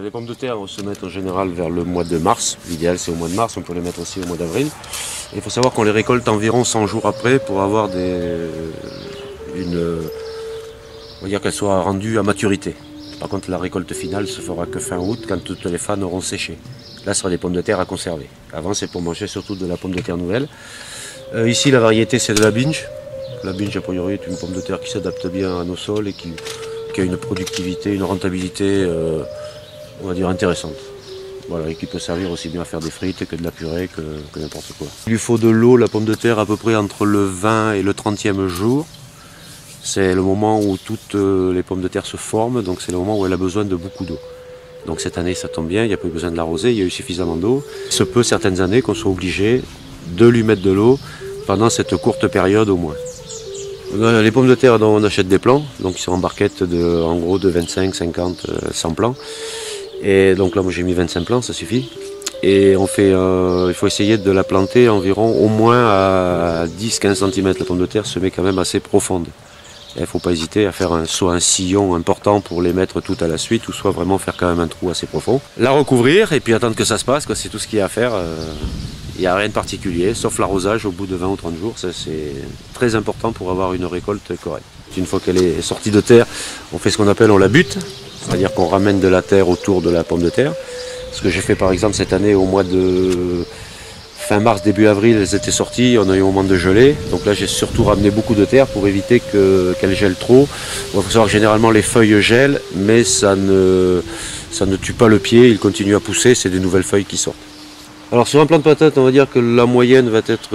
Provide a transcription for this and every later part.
Les pommes de terre vont se mettre en général vers le mois de mars. L'idéal c'est au mois de mars, on peut les mettre aussi au mois d'avril. Il faut savoir qu'on les récolte environ 100 jours après pour avoir on va dire qu'elles soient rendues à maturité. Par contre la récolte finale se fera que fin août quand toutes les fans auront séché. Là ce sera des pommes de terre à conserver. Avant c'est pour manger surtout de la pomme de terre nouvelle. Ici la variété c'est de la binge. La binge a priori est une pomme de terre qui s'adapte bien à nos sols et qui a une productivité, une rentabilité on va dire intéressante. Voilà, et qui peut servir aussi bien à faire des frites que de la purée, que n'importe quoi. Il lui faut de l'eau, la pomme de terre, à peu près entre le 20 et le 30e jour. C'est le moment où toutes les pommes de terre se forment, donc c'est le moment où elle a besoin de beaucoup d'eau. Donc cette année ça tombe bien, il n'y a pas eu besoin de l'arroser, il y a eu suffisamment d'eau. Il se peut certaines années qu'on soit obligé de lui mettre de l'eau pendant cette courte période au moins. Les pommes de terre, on achète des plants, donc ils sont en barquettes en gros de 25, 50, 100 plants. Et donc là moi j'ai mis 25 plants, ça suffit. Et il faut essayer de la planter environ au moins à 10-15 cm. La pomme de terre se met quand même assez profonde. Il ne faut pas hésiter à faire soit un sillon important pour les mettre toutes à la suite, ou soit vraiment faire quand même un trou assez profond. La recouvrir et puis attendre que ça se passe, c'est tout ce qu'il y a à faire. Il n'y a rien de particulier, sauf l'arrosage au bout de 20 ou 30 jours. Ça c'est très important pour avoir une récolte correcte. Une fois qu'elle est sortie de terre, on fait ce qu'on appelle, on la bute. C'est-à-dire qu'on ramène de la terre autour de la pomme de terre. Ce que j'ai fait par exemple cette année au mois de fin mars, début avril, elles étaient sorties, on a eu un moment de gelée. Donc là j'ai surtout ramené beaucoup de terre pour éviter qu'elles gèlent trop. Il faut savoir que généralement les feuilles gèlent, mais ça ne tue pas le pied, il continue à pousser, c'est des nouvelles feuilles qui sortent. Alors sur un plant de patates, on va dire que la moyenne va être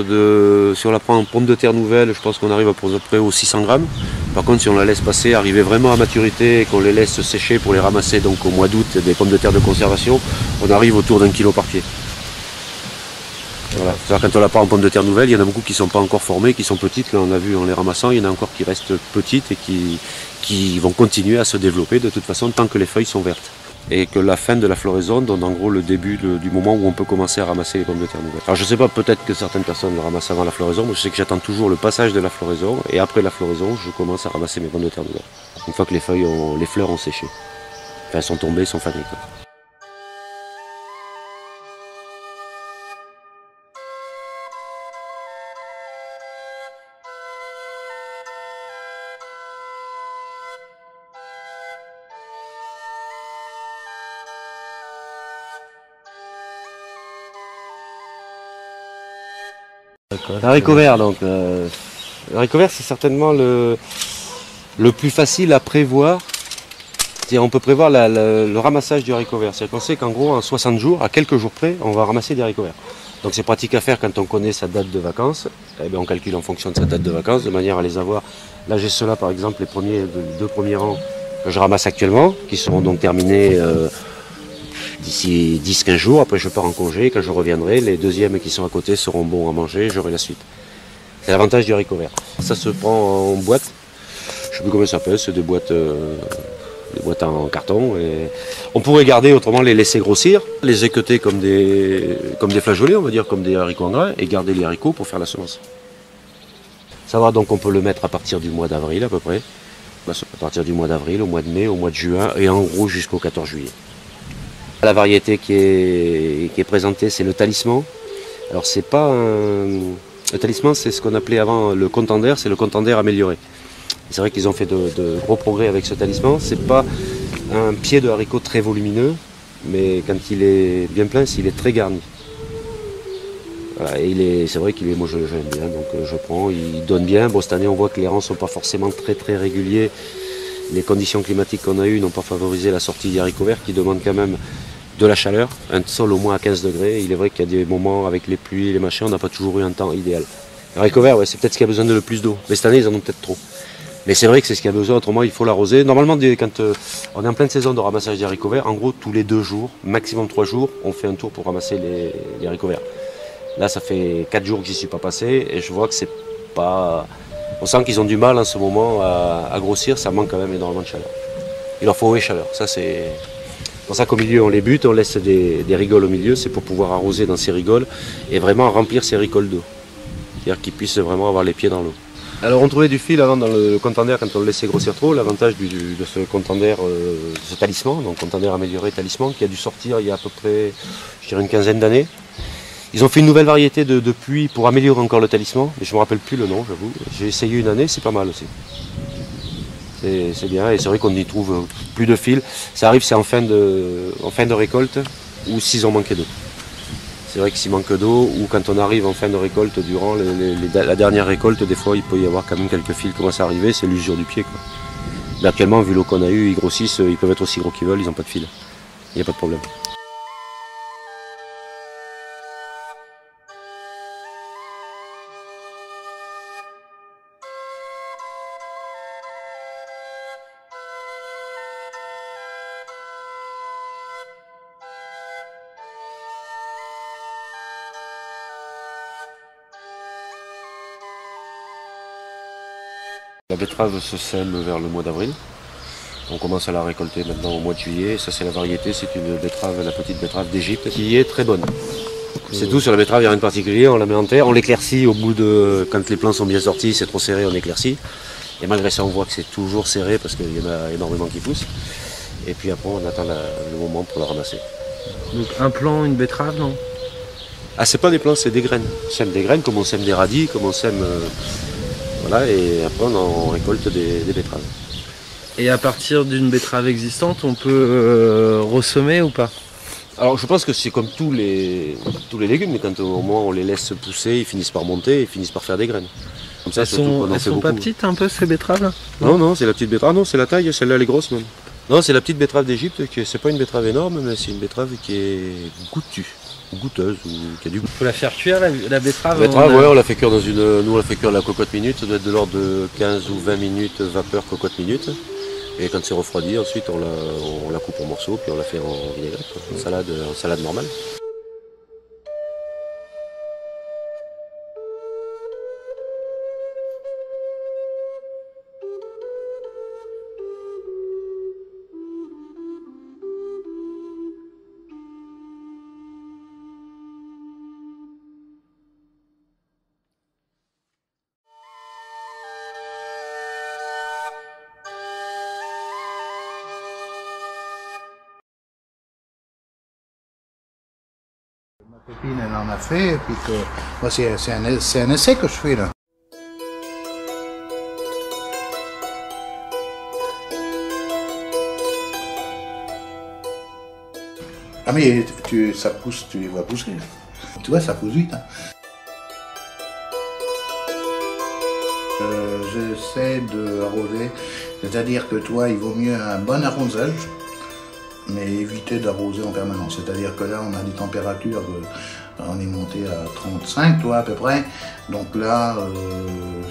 si on la prend en pomme de terre nouvelle, je pense qu'on arrive à peu près aux 600 grammes. Par contre si on la laisse passer, arriver vraiment à maturité et qu'on les laisse sécher pour les ramasser donc au mois d'août, des pommes de terre de conservation, on arrive autour d'1 kilo par pied. Voilà. Quand on la prend en pomme de terre nouvelle, il y en a beaucoup qui ne sont pas encore formées, qui sont petites, là on a vu en les ramassant, il y en a encore qui restent petites et qui vont continuer à se développer de toute façon tant que les feuilles sont vertes. Et que la fin de la floraison donne en gros le début du moment où on peut commencer à ramasser les pommes de terre nouvelles. Alors je ne sais pas, peut-être que certaines personnes le ramassent avant la floraison, mais je sais que j'attends toujours le passage de la floraison, et après la floraison, je commence à ramasser mes pommes de terre nouvelles. Une fois que les fleurs ont séché. Enfin, sont tombées, sont fanées. Haricot vert, donc. Haricot vert, c'est certainement le plus facile à prévoir. On peut prévoir le ramassage du haricot vert. C'est-à-dire qu'on sait qu'en gros, en 60 jours, à quelques jours près, on va ramasser des haricots verts. Donc c'est pratique à faire quand on connaît sa date de vacances. Eh bien, on calcule en fonction de sa date de vacances, de manière à les avoir. Là, j'ai ceux-là, par exemple, les deux premiers rangs que je ramasse actuellement, qui seront donc terminés d'ici 10-15 jours. Après je pars en congé, quand je reviendrai, les deuxièmes qui sont à côté seront bons à manger, j'aurai la suite. C'est l'avantage du haricot vert. Ça se prend en boîte, je ne sais plus comment ça s'appelle, c'est des boîtes en carton. Et on pourrait garder autrement, les laisser grossir, les équeuter comme des flageolets, on va dire, comme des haricots en grains, et garder les haricots pour faire la semence. Ça va, donc on peut le mettre à partir du mois d'avril à peu près. À partir du mois d'avril, au mois de mai, au mois de juin, et en gros jusqu'au 14 juillet. La variété qui est présentée, c'est le talisman. Alors c'est pas le talisman, c'est ce qu'on appelait avant le contender, c'est le contender amélioré. C'est vrai qu'ils ont fait de gros progrès avec ce talisman. C'est pas un pied de haricot très volumineux, mais quand il est bien plein, il est très garni. Voilà, et c'est vrai moi je l'aime bien, donc je prends, il donne bien. Bon, cette année on voit que les rangs ne sont pas forcément très réguliers. Les conditions climatiques qu'on a eues n'ont pas favorisé la sortie des haricots verts qui demandent quand même de la chaleur, un sol au moins à 15 degrés. Il est vrai qu'il y a des moments avec les pluies et les machins, on n'a pas toujours eu un temps idéal. Le haricot vert, ouais, c'est peut-être ce qui a besoin de le plus d'eau. Mais cette année, ils en ont peut-être trop. Mais c'est vrai que c'est ce qu'il y a besoin, autrement il faut l'arroser. Normalement, quand on est en pleine saison de ramassage des haricots verts, en gros, tous les 2 jours, maximum 3 jours, on fait un tour pour ramasser les haricots verts. Là, ça fait 4 jours que j'y suis pas passé et je vois que c'est pas... On sent qu'ils ont du mal en ce moment à grossir, ça manque quand même énormément de chaleur. Il leur faut eau et chaleur, ça c'est... C'est pour ça qu'au milieu on les bute, on laisse des rigoles au milieu, c'est pour pouvoir arroser dans ces rigoles et vraiment remplir ces rigoles d'eau. C'est-à-dire qu'ils puissent vraiment avoir les pieds dans l'eau. Alors on trouvait du fil avant dans le contender quand on le laissait grossir trop. L'avantage de ce contender, de ce talisman, donc contender amélioré talisman, qui a dû sortir il y a à peu près, je dirais, une quinzaine d'années. Ils ont fait une nouvelle variété de puits pour améliorer encore le talisman, mais je ne me rappelle plus le nom, j'avoue. J'ai essayé une année, c'est pas mal aussi. C'est bien, et c'est vrai qu'on y trouve plus de fil. Ça arrive, c'est en fin de récolte, ou s'ils ont manqué d'eau. C'est vrai que s'il manque d'eau, ou quand on arrive en fin de récolte, durant la dernière récolte, des fois il peut y avoir quand même quelques fils qui commencent à arriver, c'est l'usure du pied, quoi. Mais actuellement, vu l'eau qu'on a eue, ils grossissent, ils peuvent être aussi gros qu'ils veulent, ils n'ont pas de fil. Il n'y a pas de problème. La betterave se sème vers le mois d'avril. On commence à la récolter maintenant au mois de juillet. Ça, c'est la variété, c'est une betterave, la petite betterave d'Égypte, qui est très bonne. C'est tout sur la betterave, il n'y a rien de particulier. On la met en terre, on l'éclaircit au bout de. Quand les plants sont bien sortis, c'est trop serré, on éclaircit. Et malgré ça, on voit que c'est toujours serré parce qu'il y en a énormément qui poussent. Et puis après, on attend le moment pour la ramasser. Donc un plant, une betterave, non? Ah, c'est pas des plants, c'est des graines. On sème des graines comme on sème des radis, comme on sème. Voilà, et après, on récolte des betteraves. Et à partir d'une betterave existante, on peut ressemer ou pas? Alors je pense que c'est comme tous les légumes, mais quand au moment on les laisse pousser, ils finissent par monter, ils finissent par faire des graines. Comme ça, Elles sont pas petites un peu ces betteraves là? Non, c'est la petite betterave. Non, c'est la taille, celle-là elle est grosse même. Non, c'est la petite betterave d'Égypte, c'est pas une betterave énorme, mais c'est une betterave qui est goûteuse, ou qui a du goût. Faut la faire cuire la betterave? La betterave, ouais, on la fait cuire nous on la fait cuire la cocotte minute, ça doit être de l'ordre de 15 ou 20 minutes vapeur cocotte minute. Et quand c'est refroidi, ensuite on la coupe en morceaux, puis on la fait en vinaigrette, en salade normale. Ma copine elle en a fait, et puis que moi c'est un essai que je fais là. Ah mais ça pousse, tu les vois pousser. Tu vois, ça pousse vite. Hein. J'essaie de arroser, c'est-à-dire que toi, il vaut mieux un bon arrosage, mais éviter d'arroser en permanence. C'est-à-dire que là, on a des températures, on est monté à 35, toi, à peu près. Donc là,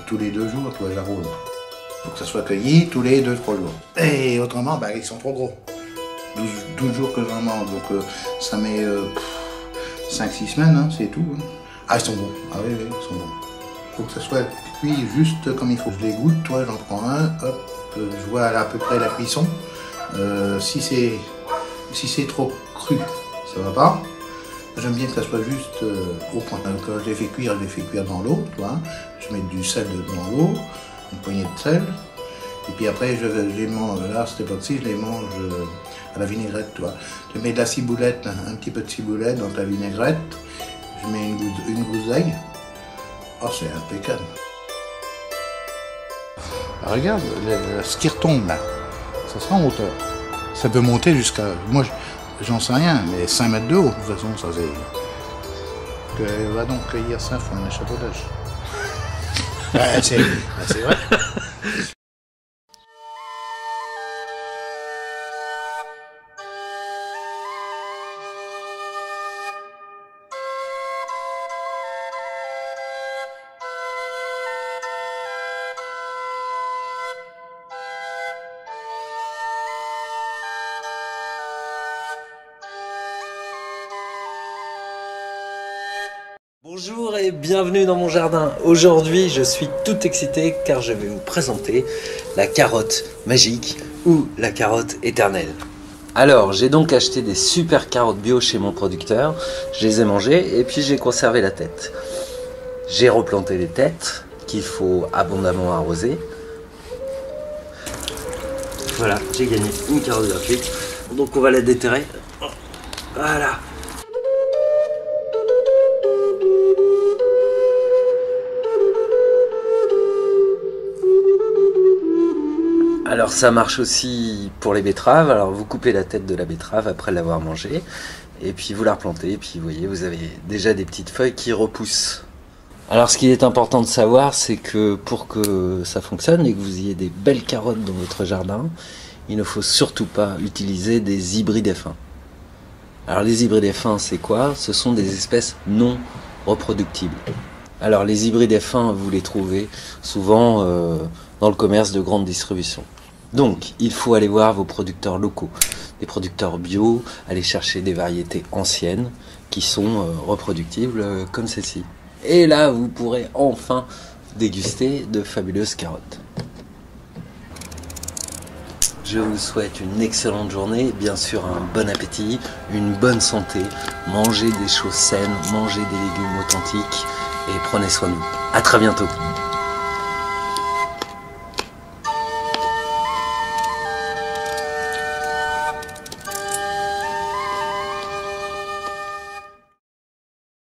tous les 2 jours, toi, j'arrose. Il faut que ça soit cueilli tous les 2-3 jours. Et autrement, bah, ils sont trop gros. 12 jours que j'en mange, donc ça met 5-6 semaines, hein, c'est tout. Hein. Ah, ils sont bons. Ah oui, ils sont bons. Il faut que ça soit cuit juste comme il faut. Je les goûte, toi, j'en prends un, hop, je vois à peu près la cuisson. Si c'est trop cru, ça va pas. J'aime bien que ça soit juste au point. Quand je les fais cuire dans l'eau, tu vois. Je mets du sel dans l'eau, une poignée de sel. Et puis après, je les mange, là, à cette époque-ci, je les mange à la vinaigrette, tu vois. Je mets de la ciboulette, un petit peu de ciboulette dans ta vinaigrette. Je mets une gousse d'ail. Oh, c'est impeccable. Regarde, ce qui retombe là, ça sera en hauteur. Ça peut monter jusqu'à, moi j'en sais rien, mais 5 mètres de haut, de toute façon, ça c'est... Va donc cueillir ça, il faut un échafaudage. C'est vrai. Bonjour et bienvenue dans mon jardin. Aujourd'hui, je suis tout excité car je vais vous présenter la carotte magique ou la carotte éternelle. Alors, j'ai donc acheté des super carottes bio chez mon producteur. Je les ai mangées et puis j'ai conservé la tête. J'ai replanté les têtes qu'il faut abondamment arroser. Voilà, j'ai gagné une carotte gratuite. Donc on va la déterrer. Voilà. Alors ça marche aussi pour les betteraves. Alors vous coupez la tête de la betterave après l'avoir mangée. Et puis vous la replantez. Et puis vous voyez, vous avez déjà des petites feuilles qui repoussent. Alors ce qu'il est important de savoir, c'est que pour que ça fonctionne et que vous ayez des belles carottes dans votre jardin, il ne faut surtout pas utiliser des hybrides F1. Alors les hybrides F1, c'est quoi? Ce sont des espèces non reproductibles. Alors les hybrides F1, vous les trouvez souvent dans le commerce de grande distribution. Donc il faut aller voir vos producteurs locaux, des producteurs bio, aller chercher des variétés anciennes qui sont reproductibles comme celle-ci. Et là, vous pourrez enfin déguster de fabuleuses carottes. Je vous souhaite une excellente journée, bien sûr un bon appétit, une bonne santé, mangez des choses saines, mangez des légumes authentiques et prenez soin de vous. À très bientôt.